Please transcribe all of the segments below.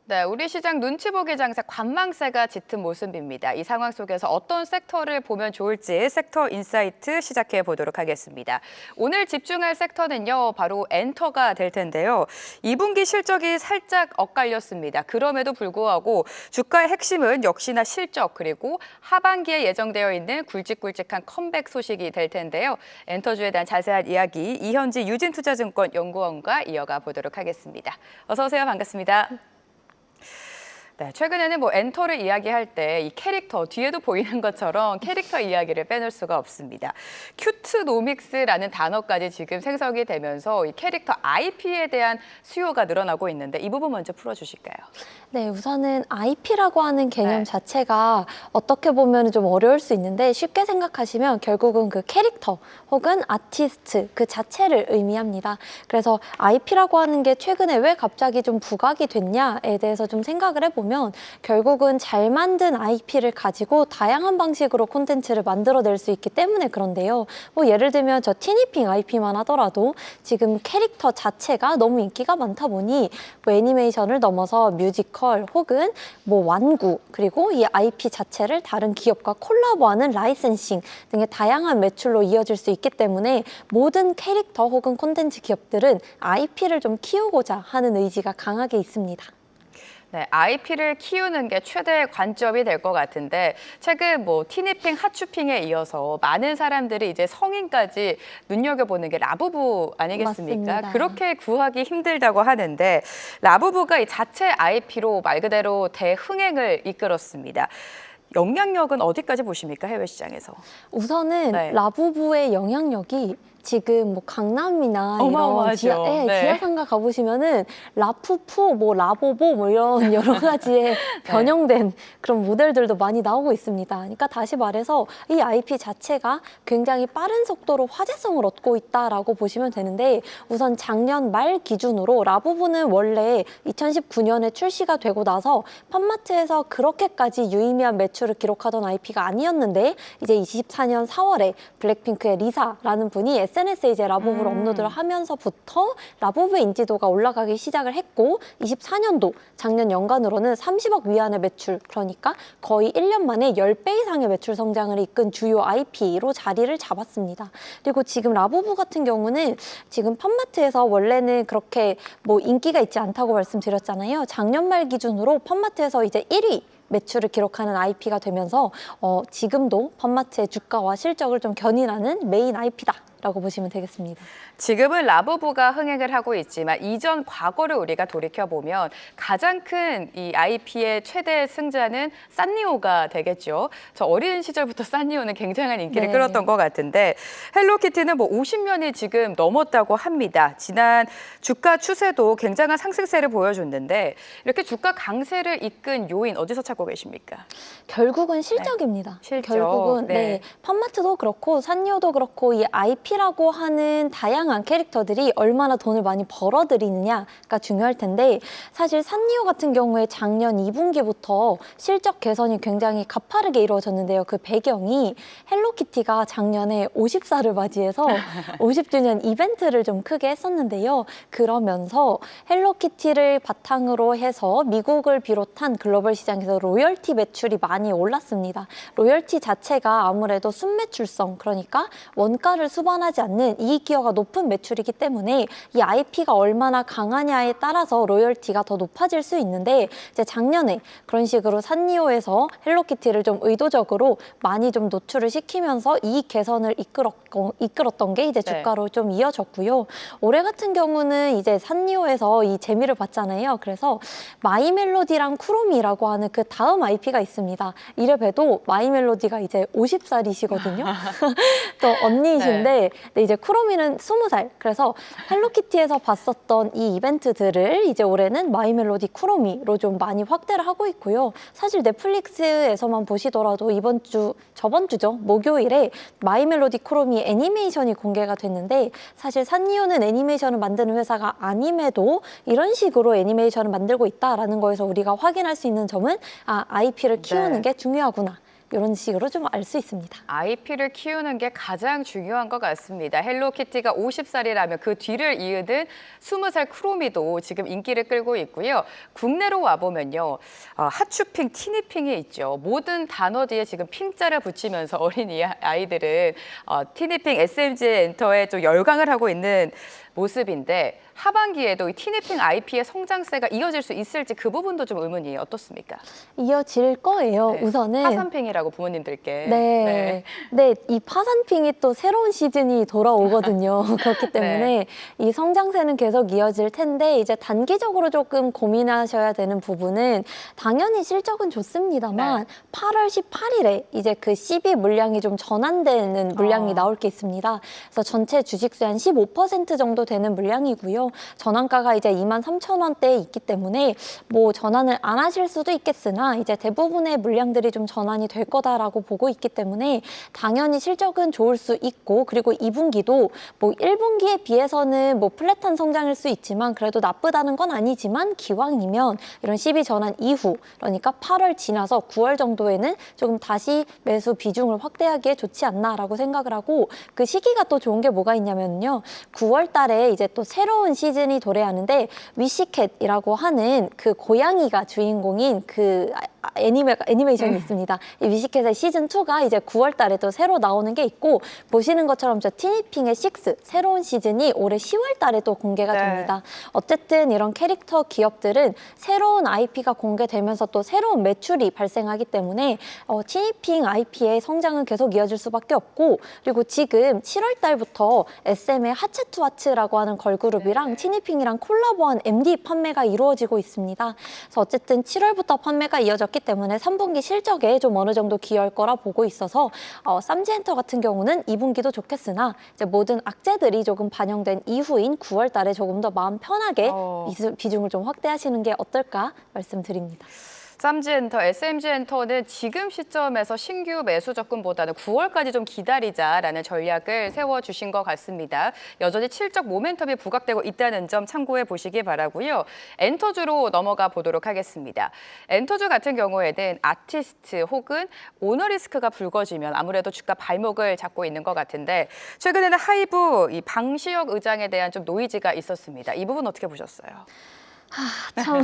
네, 우리 시장 눈치 보기 장사 관망세가 짙은 모습입니다. 이 상황 속에서 어떤 섹터를 보면 좋을지 섹터 인사이트 시작해 보도록 하겠습니다. 오늘 집중할 섹터는요, 바로 엔터가 될 텐데요. 2분기 실적이 살짝 엇갈렸습니다. 그럼에도 불구하고 주가의 핵심은 역시나 실적 그리고 하반기에 예정되어 있는 굵직굵직한 컴백 소식이 될 텐데요. 엔터주에 대한 자세한 이야기 이현지 유진투자증권 연구원과 이어가 보도록 하겠습니다. 어서 오세요. 반갑습니다. 네, 최근에는 엔터를 이야기할 때 이 캐릭터, 뒤에도 보이는 것처럼 캐릭터 이야기를 빼놓을 수가 없습니다. 큐트노믹스라는 단어까지 지금 생성이 되면서 이 캐릭터 IP에 대한 수요가 늘어나고 있는데 이 부분 먼저 풀어주실까요? 네, 우선은 IP라고 하는 개념 네. 자체가 어떻게 보면 좀 어려울 수 있는데 쉽게 생각하시면 결국은 그 캐릭터 혹은 아티스트 그 자체를 의미합니다. 그래서 IP라고 하는 게 최근에 왜 갑자기 좀 부각이 됐냐에 대해서 좀 생각을 해보면 결국은 잘 만든 IP를 가지고 다양한 방식으로 콘텐츠를 만들어낼 수 있기 때문에 그런데요. 예를 들면 저 티니핑 IP만 하더라도 지금 캐릭터 자체가 너무 인기가 많다 보니 애니메이션을 넘어서 뮤지컬 혹은 완구 그리고 이 IP 자체를 다른 기업과 콜라보하는 라이센싱 등의 다양한 매출로 이어질 수 있기 때문에 모든 캐릭터 혹은 콘텐츠 기업들은 IP를 좀 키우고자 하는 의지가 강하게 있습니다. 네, IP를 키우는 게 최대의 관점이 될 것 같은데 최근 티니핑, 핫쇼핑에 이어서 많은 사람들이 이제 성인까지 눈여겨보는 게 라부부 아니겠습니까? 맞습니다. 그렇게 구하기 힘들다고 하는데 라부부가 이 자체 IP로 말 그대로 대흥행을 이끌었습니다. 영향력은 어디까지 보십니까? 해외 시장에서. 우선은 네. 라부부의 영향력이 지금 강남이나 이런 어마어마하죠. 네. 지하상가 가보시면은 라푸푸, 라보보 이런 여러 가지의 변형된 그런 모델들도 많이 나오고 있습니다. 그러니까 다시 말해서 이 IP 자체가 굉장히 빠른 속도로 화제성을 얻고 있다라고 보시면 되는데 우선 작년 말 기준으로 라부부는 원래 2019년에 출시가 되고 나서 팝마트에서 그렇게까지 유의미한 매출을 기록하던 IP가 아니었는데 이제 24년 4월에 블랙핑크의 리사라는 분이 SNS에 이제 라부부를 업로드를 하면서부터 라부부의 인지도가 올라가기 시작을 했고 24년도 작년 연간으로는 30억 위안의 매출 그러니까 거의 1년 만에 10배 이상의 매출 성장을 이끈 주요 IP로 자리를 잡았습니다. 그리고 지금 라부부 같은 경우는 지금 팝마트에서 원래는 그렇게 인기가 있지 않다고 말씀드렸잖아요. 작년 말 기준으로 팝마트에서 이제 1위 매출을 기록하는 IP가 되면서 지금도 팝마트의 주가와 실적을 좀 견인하는 메인 IP다라고 보시면 되겠습니다. 지금은 라부부가 흥행을 하고 있지만 이전 과거를 우리가 돌이켜보면 가장 큰 이 IP의 최대 승자는 산리오가 되겠죠. 저 어린 시절부터 산리오는 굉장한 인기를 끌었던 것 같은데 헬로키티는 50년이 지금 넘었다고 합니다. 지난 주가 추세도 굉장한 상승세를 보여줬는데 이렇게 주가 강세를 이끈 요인 어디서 찾고 계십니까? 결국은 실적입니다. 실적. 결국은 네. 팝마트도 그렇고 산리오도 그렇고 이 IP라고 하는 다양한 캐릭터들이 얼마나 돈을 많이 벌어들이느냐가 중요할 텐데 사실 산리오 같은 경우에 작년 2분기부터 실적 개선이 굉장히 가파르게 이루어졌는데요. 그 배경이 헬로키티가 작년에 50살을 맞이해서 50주년 이벤트를 좀 크게 했었는데요. 그러면서 헬로키티를 바탕으로 해서 미국을 비롯한 글로벌 시장에서 로열티 매출이 많이 올랐습니다. 로열티 자체가 아무래도 순매출성 그러니까 원가를 수반하지 않는 이익 기여가 높은 매출이기 때문에 이 IP가 얼마나 강하냐에 따라서 로열티가 더 높아질 수 있는데 이제 작년에 그런 식으로 산리오에서 헬로키티를 좀 의도적으로 많이 좀 노출을 시키면서 이익 개선을 이끌었던 게 이제 주가로 좀 이어졌고요. 올해 같은 경우는 이제 산리오에서 이 재미를 봤잖아요. 그래서 마이멜로디랑 쿠로미라고 하는 그 다음 IP가 있습니다. 이래봬도 마이멜로디가 이제 50살이시거든요. 또 언니이신데 이제 쿠로미는 20살. 그래서 헬로키티에서 봤었던 이 이벤트들을 이제 올해는 마이멜로디 쿠로미로 좀 많이 확대를 하고 있고요. 사실 넷플릭스에서만 보시더라도 저번 주죠. 목요일에 마이멜로디 쿠로미 애니메이션이 공개가 됐는데 사실 산리오는 애니메이션을 만드는 회사가 아님에도 이런 식으로 애니메이션을 만들고 있다라는 거에서 우리가 확인할 수 있는 점은 IP를 키우는 게 중요하구나. 이런 식으로 좀 알 수 있습니다. IP를 키우는 게 가장 중요한 것 같습니다. 헬로키티가 50살이라면 그 뒤를 이으는 20살 크로미도 지금 인기를 끌고 있고요. 국내로 와보면요. 핫쇼핑, 티니핑이 있죠. 모든 단어 뒤에 지금 핑자를 붙이면서 어린이 아이들은 티니핑 SMG 엔터에 좀 열광을 하고 있는 모습인데 하반기에도 이 티니핑 IP의 성장세가 이어질 수 있을지 그 부분도 좀 의문이 어떻습니까? 이어질 거예요. 네. 우선은 파산핑이라고 부모님들께. 네, 이 파산핑이 또 새로운 시즌이 돌아오거든요. 그렇기 때문에 이 성장세는 계속 이어질 텐데 이제 단기적으로 조금 고민하셔야 되는 부분은 당연히 실적은 좋습니다만 8월 18일에 이제 그 CB 물량이 좀 전환되는 물량이 나올 게 있습니다. 그래서 전체 주식수의 한 15% 정도 되는 물량이고요. 전환가가 이제 23,000원대에 있기 때문에 뭐 전환을 안 하실 수도 있겠으나 이제 대부분의 물량들이 좀 전환이 될 거다라고 보고 있기 때문에 당연히 실적은 좋을 수 있고 그리고 2분기도 뭐 1분기에 비해서는 뭐 플랫한 성장일 수 있지만 그래도 나쁘다는 건 아니지만 기왕이면 이런 12 전환 이후 그러니까 8월 지나서 9월 정도에는 조금 다시 매수 비중을 확대하기에 좋지 않나라고 생각을 하고 그 시기가 또 좋은 게 뭐가 있냐면요. 9월 달에 이제 또 새로운 시즌이 도래하는데 위시캣이라고 하는 그 고양이가 주인공인 그 애니메이션이 있습니다. 이 위시캣의 시즌2가 이제 9월 달에 또 새로 나오는 게 있고 보시는 것처럼 저 티니핑의 6 새로운 시즌이 올해 10월 달에 또 공개가 됩니다. 어쨌든 이런 캐릭터 기업들은 새로운 IP가 공개되면서 또 새로운 매출이 발생하기 때문에 티니핑 IP의 성장은 계속 이어질 수밖에 없고 그리고 지금 7월 달부터 SM의 하츠투하츠라고 하는 걸그룹이랑 티니핑이랑 콜라보한 MD 판매가 이루어지고 있습니다. 그래서 어쨌든 7월부터 판매가 이어졌기 때문에 3분기 실적에 좀 어느 정도 기여할 거라 보고 있어서 쌈지엔터 같은 경우는 2분기도 좋겠으나 이제 모든 악재들이 조금 반영된 이후인 9월 달에 조금 더 마음 편하게 비중을 좀 확대하시는 게 어떨까 말씀드립니다. 쌈지엔터, SMG엔터는 지금 시점에서 신규 매수 접근보다는 9월까지 좀 기다리자라는 전략을 세워주신 것 같습니다. 여전히 실적 모멘텀이 부각되고 있다는 점 참고해 보시기 바라고요. 엔터주로 넘어가 보도록 하겠습니다. 엔터주 같은 경우에는 아티스트 혹은 오너리스크가 불거지면 아무래도 주가 발목을 잡고 있는 것 같은데 최근에는 하이브 이 방시혁 의장에 대한 좀 노이즈가 있었습니다. 이 부분 어떻게 보셨어요? 참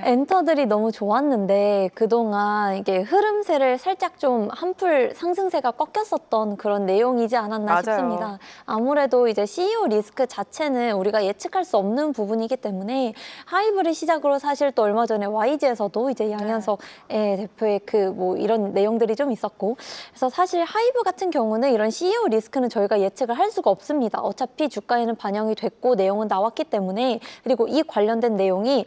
엔터들이 너무 좋았는데 그동안 이게 흐름세를 살짝 좀 한풀 상승세가 꺾였었던 그런 내용이지 않았나 싶습니다. 아무래도 이제 CEO 리스크 자체는 우리가 예측할 수 없는 부분이기 때문에 하이브를 시작으로 사실 또 얼마 전에 YG에서도 이제 양현석 대표의 그 뭐 이런 내용들이 좀 있었고 그래서 사실 하이브 같은 경우는 이런 CEO 리스크는 저희가 예측을 할 수가 없습니다. 어차피 주가에는 반영이 됐고 내용은 나왔기 때문에 그리고 이 관련된 내용이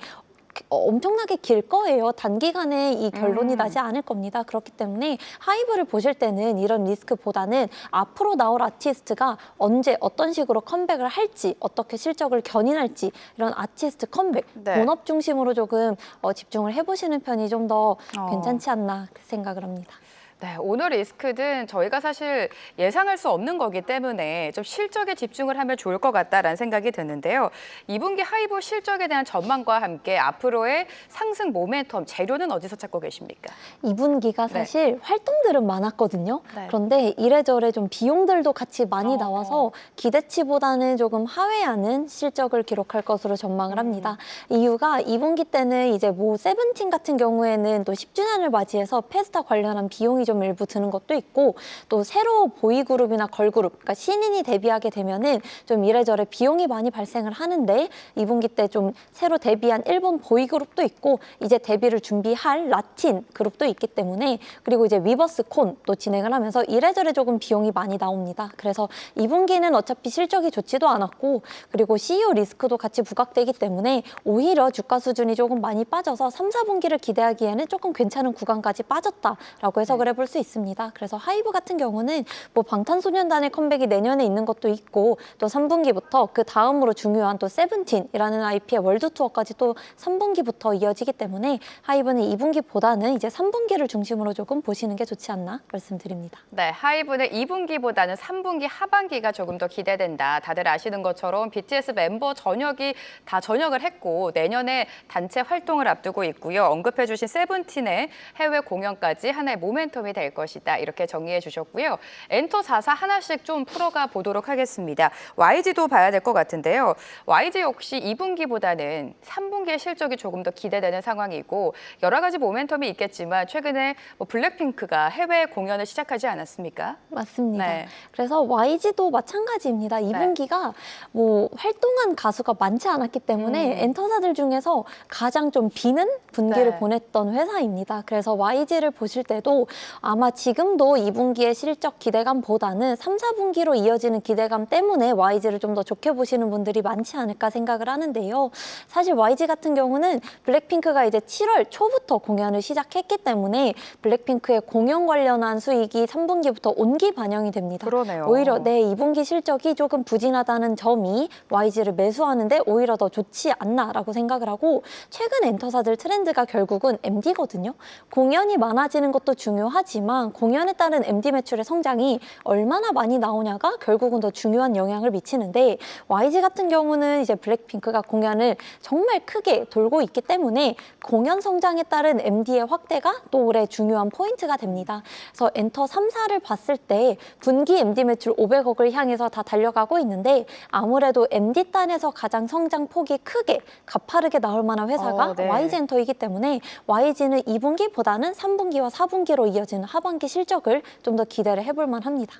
엄청나게 길 거예요. 단기간에 이 결론이 나지 않을 겁니다. 그렇기 때문에 하이브를 보실 때는 이런 리스크보다는 앞으로 나올 아티스트가 언제 어떤 식으로 컴백을 할지 어떻게 실적을 견인할지 이런 아티스트 컴백, 본업 중심으로 조금 집중을 해보시는 편이 좀 더 괜찮지 않나 생각을 합니다. 네, 오너 리스크는 저희가 사실 예상할 수 없는 거기 때문에 좀 실적에 집중을 하면 좋을 것 같다라는 생각이 드는데요. 2분기 하이브 실적에 대한 전망과 함께 앞으로의 상승 모멘텀, 재료는 어디서 찾고 계십니까? 2분기가 사실 활동들은 많았거든요. 그런데 이래저래 좀 비용들도 같이 많이 나와서 기대치보다는 조금 하회하는 실적을 기록할 것으로 전망을 합니다. 이유가 2분기 때는 이제 뭐 세븐틴 같은 경우에는 또 10주년을 맞이해서 페스타 관련한 비용이 좀 일부 드는 것도 있고 또 새로 보이그룹이나 걸그룹, 그러니까 신인이 데뷔하게 되면은 좀 이래저래 비용이 많이 발생을 하는데 2분기 때 좀 새로 데뷔한 일본 보이그룹도 있고 이제 데뷔를 준비할 라틴 그룹도 있기 때문에 그리고 이제 위버스콘도 진행을 하면서 이래저래 조금 비용이 많이 나옵니다. 그래서 2분기는 어차피 실적이 좋지도 않았고 그리고 CEO 리스크도 같이 부각되기 때문에 오히려 주가 수준이 조금 많이 빠져서 3, 4분기를 기대하기에는 조금 괜찮은 구간까지 빠졌다라고 해석을 해볼 볼 수 있습니다. 그래서 하이브 같은 경우는 뭐 방탄소년단의 컴백이 내년에 있는 것도 있고 또 3분기부터 그 다음으로 중요한 또 세븐틴이라는 IP의 월드 투어까지 또 3분기부터 이어지기 때문에 하이브는 2분기보다는 이제 3분기를 중심으로 조금 보시는 게 좋지 않나 말씀드립니다. 네, 하이브는 2분기보다는 3분기 하반기가 조금 더 기대된다. 다들 아시는 것처럼 BTS 멤버 전역이 다 전역을 했고 내년에 단체 활동을 앞두고 있고요. 언급해 주신 세븐틴의 해외 공연까지 하나의 모멘텀이 될 것이다. 이렇게 정리해 주셨고요. 엔터 4사 하나씩 좀 풀어가 보도록 하겠습니다. YG도 봐야 될 것 같은데요. YG 역시 2분기보다는 3분기의 실적이 조금 더 기대되는 상황이고 여러 가지 모멘텀이 있겠지만 최근에 뭐 블랙핑크가 해외 공연을 시작하지 않았습니까? 맞습니다. 네. 그래서 YG도 마찬가지입니다. 2분기가 뭐 활동한 가수가 많지 않았기 때문에 엔터사들 중에서 가장 좀 비는 분기를 네. 보냈던 회사입니다. 그래서 YG를 보실 때도 아마 지금도 2분기의 실적 기대감보다는 3, 4분기로 이어지는 기대감 때문에 YG를 좀 더 좋게 보시는 분들이 많지 않을까 생각을 하는데요. 사실 YG 같은 경우는 블랙핑크가 이제 7월 초부터 공연을 시작했기 때문에 블랙핑크의 공연 관련한 수익이 3분기부터 온기 반영이 됩니다. 그러네요. 오히려 내 2분기 실적이 조금 부진하다는 점이 YG를 매수하는데 오히려 더 좋지 않나라고 생각을 하고 최근 엔터사들 트렌드가 결국은 MD거든요. 공연이 많아지는 것도 중요하지만 공연에 따른 MD 매출의 성장이 얼마나 많이 나오냐가 결국은 더 중요한 영향을 미치는데 YG 같은 경우는 이제 블랙핑크가 공연을 정말 크게 돌고 있기 때문에 공연 성장에 따른 MD의 확대가 또 올해 중요한 포인트가 됩니다. 그래서 엔터 3사를 봤을 때 분기 MD 매출 500억을 향해서 다 달려가고 있는데 아무래도 MD 단에서 가장 성장 폭이 크게 가파르게 나올 만한 회사가 네. YG 엔터이기 때문에 YG는 2분기보다는 3분기와 4분기로 이어지는 하반기 실적을 좀 더 기대를 해볼 만합니다.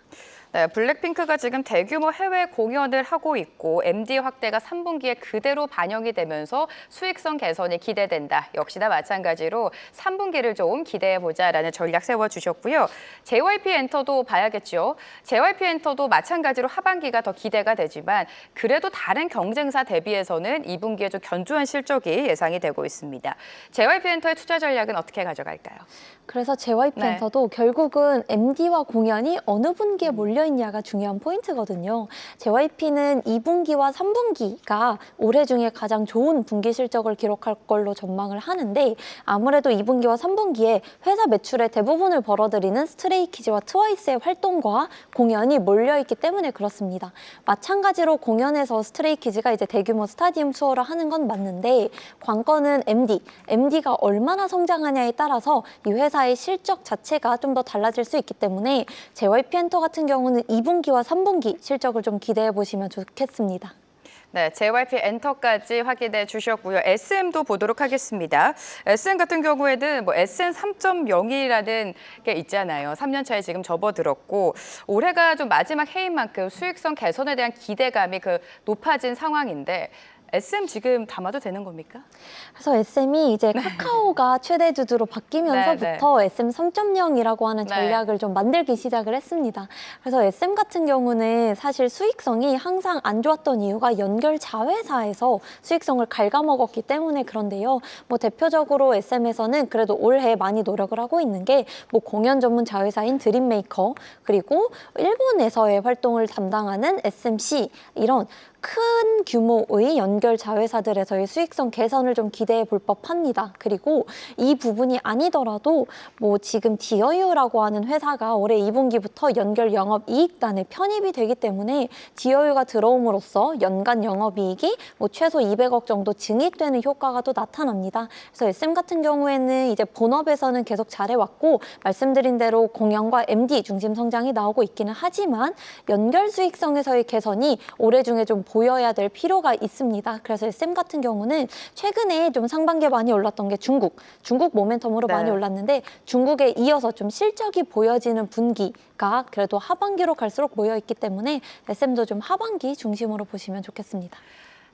네, 블랙핑크가 지금 대규모 해외 공연을 하고 있고 MD 확대가 3분기에 그대로 반영이 되면서 수익성 개선이 기대된다. 역시나 마찬가지로 3분기를 좀 기대해보자라는 전략 세워주셨고요. JYP 엔터도 봐야겠죠. JYP 엔터도 마찬가지로 하반기가 더 기대가 되지만 그래도 다른 경쟁사 대비해서는 2분기에 좀 견조한 실적이 예상이 되고 있습니다. JYP 엔터의 투자 전략은 어떻게 가져갈까요? 그래서 JYP 네. 엔터도 결국은 MD와 공연이 어느 분기에 몰려있냐가 중요한 포인트거든요. JYP는 2분기와 3분기가 올해 중에 가장 좋은 분기 실적을 기록할 걸로 전망을 하는데 아무래도 2분기와 3분기에 회사 매출의 대부분을 벌어들이는 스트레이키즈와 트와이스의 활동과 공연이 몰려있기 때문에 그렇습니다. 마찬가지로 공연에서 스트레이키즈가 이제 대규모 스타디움 투어를 하는 건 맞는데 관건은 MD가 얼마나 성장하냐에 따라서 이 회사의 실적 자체가 좀 더 달라질 수 있기 때문에 JYP 엔터 같은 경우는 2분기와 3분기 실적을 좀 기대해 보시면 좋겠습니다. 네, JYP 엔터까지 확인해 주셨고요. SM도 보도록 하겠습니다. SM 같은 경우에는 뭐 SM 3.0이라는 게 있잖아요. 3년 차에 지금 접어들었고 올해가 좀 마지막 해인 만큼 수익성 개선에 대한 기대감이 높아진 상황인데 SM 지금 담아도 되는 겁니까? 그래서 SM이 이제 카카오가 최대 주주로 바뀌면서부터 SM 3.0이라고 하는 전략을 좀 만들기 시작을 했습니다. 그래서 SM 같은 경우는 사실 수익성이 항상 안 좋았던 이유가 연결 자회사에서 수익성을 갉아먹었기 때문에 그런데요. 뭐 대표적으로 SM에서는 그래도 올해 많이 노력을 하고 있는 게 뭐 공연 전문 자회사인 드림메이커 그리고 일본에서의 활동을 담당하는 SMC 이런 큰 규모의 연결 자회사들에서의 수익성 개선을 좀 기대해 볼 법합니다. 그리고 이 부분이 아니더라도 뭐 지금 디어유라고 하는 회사가 올해 2분기부터 연결 영업이익단에 편입이 되기 때문에 디어유가 들어옴으로써 연간 영업이익이 뭐 최소 200억 정도 증액되는 효과가 또 나타납니다. 그래서 SM 같은 경우에는 이제 본업에서는 계속 잘해왔고 말씀드린 대로 공연과 MD 중심 성장이 나오고 있기는 하지만 연결 수익성에서의 개선이 올해 중에 좀 보여야 될 필요가 있습니다. 그래서 SM 같은 경우는 최근에 좀 상반기에 많이 올랐던 게 중국 모멘텀으로 많이 올랐는데 중국에 이어서 좀 실적이 보여지는 분기가 그래도 하반기로 갈수록 모여 있기 때문에 SM도 좀 하반기 중심으로 보시면 좋겠습니다.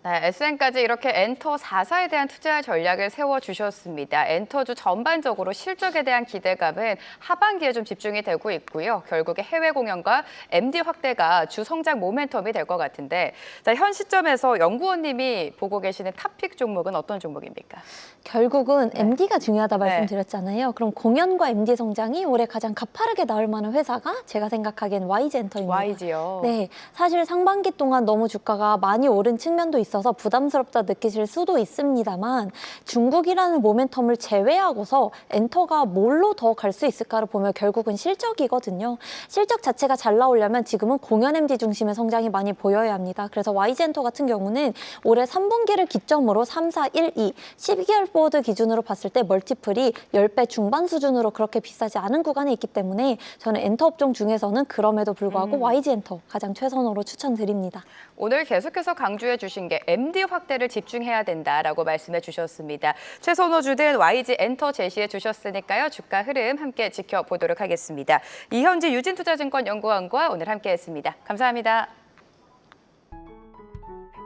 네, SN까지 이렇게 엔터 4사에 대한 투자 전략을 세워주셨습니다. 엔터주 전반적으로 실적에 대한 기대감은 하반기에 좀 집중이 되고 있고요. 결국에 해외 공연과 MD 확대가 주 성장 모멘텀이 될 것 같은데, 자, 현 시점에서 연구원님이 보고 계시는 탑픽 종목은 어떤 종목입니까? 결국은 네. MD가 중요하다 네. 말씀드렸잖아요. 그럼 공연과 MD 성장이 올해 가장 가파르게 나올 만한 회사가 제가 생각하기엔 YG엔터입니다. YG요. 네, 사실 상반기 동안 너무 주가가 많이 오른 측면도 있어서 부담스럽다 느끼실 수도 있습니다만 중국이라는 모멘텀을 제외하고서 엔터가 뭘로 더 갈 수 있을까를 보면 결국은 실적이거든요. 실적 자체가 잘 나오려면 지금은 공연 MD 중심의 성장이 많이 보여야 합니다. 그래서 YG엔터 같은 경우는 올해 3분기를 기점으로 3, 4, 1, 2, 12개월 포워드 기준으로 봤을 때 멀티플이 10배 중반 수준으로 그렇게 비싸지 않은 구간에 있기 때문에 저는 엔터 업종 중에서는 그럼에도 불구하고 YG엔터 가장 최선으로 추천드립니다. 오늘 계속해서 강조해 주신 게 MD 확대를 집중해야 된다라고 말씀해 주셨습니다. 최선호주든 YG 엔터 제시해 주셨으니까요. 주가 흐름 함께 지켜보도록 하겠습니다. 이현지 유진투자증권 연구원과 오늘 함께했습니다. 감사합니다.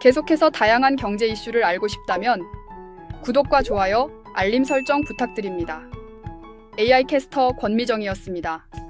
계속해서 다양한 경제 이슈를 알고 싶다면 구독과 좋아요, 알림 설정 부탁드립니다. AI 캐스터 권미정이었습니다.